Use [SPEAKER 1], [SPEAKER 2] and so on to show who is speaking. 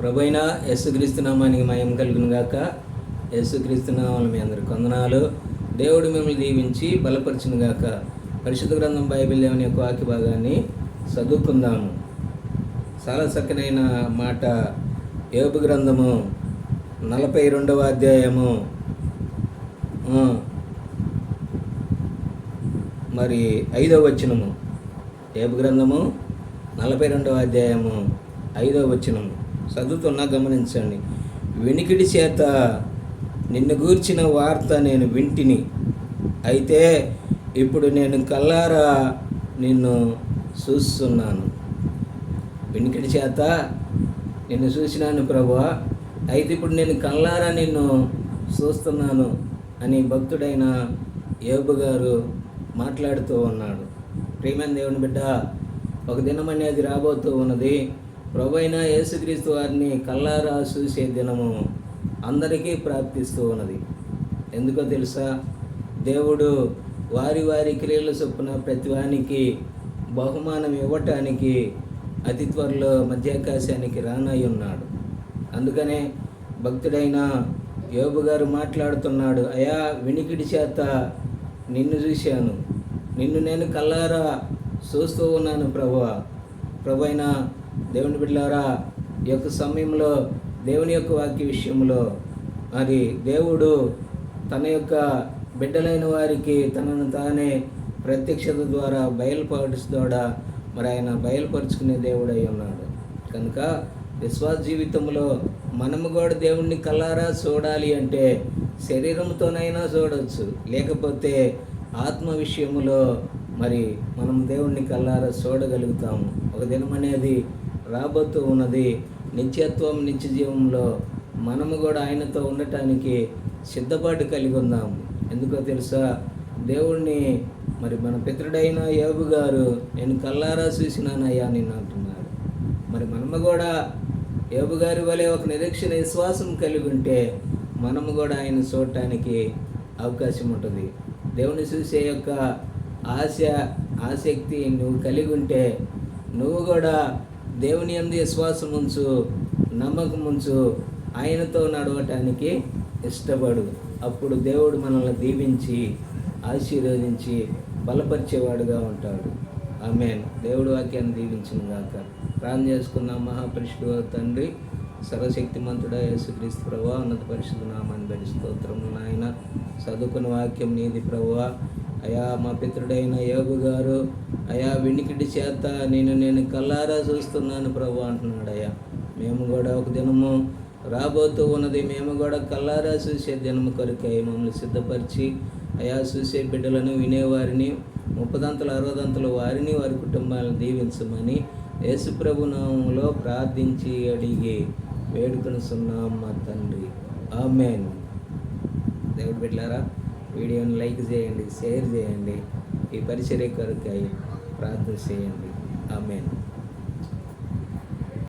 [SPEAKER 1] ప్రభువైన యేసుక్రీస్తు నామానికి మహిమ కలుగును గాక. యేసుక్రీస్తు నామమున మీ అందరికి వందనాలు. దేవుడు మిమ్మల్ని దీవించి బలపరచును గాక. పరిశుద్ధ గ్రంథం బైబిల్ దేవుని యొక్క వాక్య భాగాన్ని చదువుకుందాము. చాలా చక్కనైన మాట. యోబు గ్రంథము 42వ అధ్యాయము మరి 5వ వచనము. యోబు గ్రంథము 42వ అధ్యాయము 5వ వచనము చదువుతున్నా, గమనించండి. వినికిడి చేత నిన్ను గూర్చిన వార్త నేను వింటిని, అయితే ఇప్పుడు నేను కల్లారా నిన్ను చూస్తున్నాను. వినికిడి చేత నిన్ను చూసినాను ప్రభువా, అయితే ఇప్పుడు నేను కల్లారా నిన్ను చూస్తున్నాను అని భక్తుడైన యోబు గారు మాట్లాడుతూ ఉన్నాడు. ప్రియమైన దేవుని బిడ్డ, ఒక దినం అనేది రాబోతూ ఉన్నది. ప్రభువైన యేసుక్రీస్తు వారిని కల్లారా చూసే దినము అందరికీ ప్రాప్తిస్తూ ఉన్నది. ఎందుకో తెలుసా? దేవుడు వారి వారి క్రియల చొప్పున ప్రతివానికి బహుమానం ఇవ్వటానికి అతి త్వరలో మధ్యాకాశానికి రానై ఉన్నాడు. అందుకనే భక్తుడైన యోబు గారు మాట్లాడుతున్నాడు. అయా, వినికిడి చేత నిన్ను చూశాను, నిన్ను నేను కల్లారా చూస్తూ ఉన్నాను ప్రభువా. ప్రభువైన దేవుని బిడ్డలారా, ఈ యొక్క సమయంలో దేవుని యొక్క వాక్య విషయంలో మరి దేవుడు తన యొక్క బిడ్డలైన వారికి తనను తానే ప్రత్యక్షత ద్వారా బయలుపరుస్తాడా, మరి ఆయన బయలుపరుచుకునే దేవుడై ఉన్నాడు. కనుక విశ్వాస జీవితంలో మనము కూడా దేవుణ్ణి కల్లారా చూడాలి అంటే శరీరంతోనైనా చూడవచ్చు, లేకపోతే ఆత్మ విషయంలో మరి మనం దేవుణ్ణి కల్లారా చూడగలుగుతాము. ఒక దినం అనేది రాబోతూ ఉన్నది. నిత్యత్వం, నిత్య జీవంలో మనము కూడా ఆయనతో ఉండటానికి సిద్ధపాటు కలిగి ఉందాము. ఎందుకో తెలుసా? దేవుణ్ణి మరి మన పితరుడైన యోబు గారు నేను కల్లారా చూసినానయ్యా నిన్ను అంటున్నాడు. మరి మనము కూడా యోబు గారి వలె ఒక నిరీక్షణ విశ్వాసం కలిగి ఉంటే మనము కూడా ఆయన చూడటానికి అవకాశం ఉంటుంది. దేవుని చూసే యొక్క ఆసక్తి నువ్వు కలిగి ఉంటే నువ్వు కూడా దేవుని యందు విశ్వాసం ఉంచు, నమ్మకం ఉంచు, ఆయనతో నడవటానికి ఇష్టపడు. అప్పుడు దేవుడు మనల్ని దీవించి ఆశీర్వదించి బలపరిచేవాడుగా ఉంటాడు. ఆమేన్. దేవుడు వాక్యాన్ని దీవించును గాక. ప్రార్థన చేసుకున్నాం. మహాపరిశుద్ధుడైన తండ్రి, సర్వశక్తిమంతుడా యేసుక్రీస్తు ప్రభువా, ఉన్నత పరిశుద్ధ నామాన్ని బట్టి స్తోత్రము నాయన. చదువుకున్న వాక్యం నీది ప్రభువా. అయా, మా పితరుడైన యోబు గారు అయా వినికిడి చేత నేను కల్లారా చూస్తున్నాను ప్రభు అంటున్నాడు. అయ్యా, మేము కూడా ఒక దినము రాబోతూ ఉన్నది. మేము కూడా కల్లారా చూసే దినము కొరకై మమ్మల్ని సిద్ధపరిచి అయా చూసే బిడ్డలను, వినేవారిని 30 60 వారిని, వారి కుటుంబాలను దీవించమని యేసు ప్రభు నామములో ప్రార్థించి అడిగి వేడుకొనుచున్నాం మా తండ్రి. ఆమేన్. దేవుడి బిడ్డలారా, వీడియోని లైక్ చేయండి, షేర్ చేయండి, ఈ పరిచర్య కొరకై ప్రార్థన చేయండి. ఆమేన్.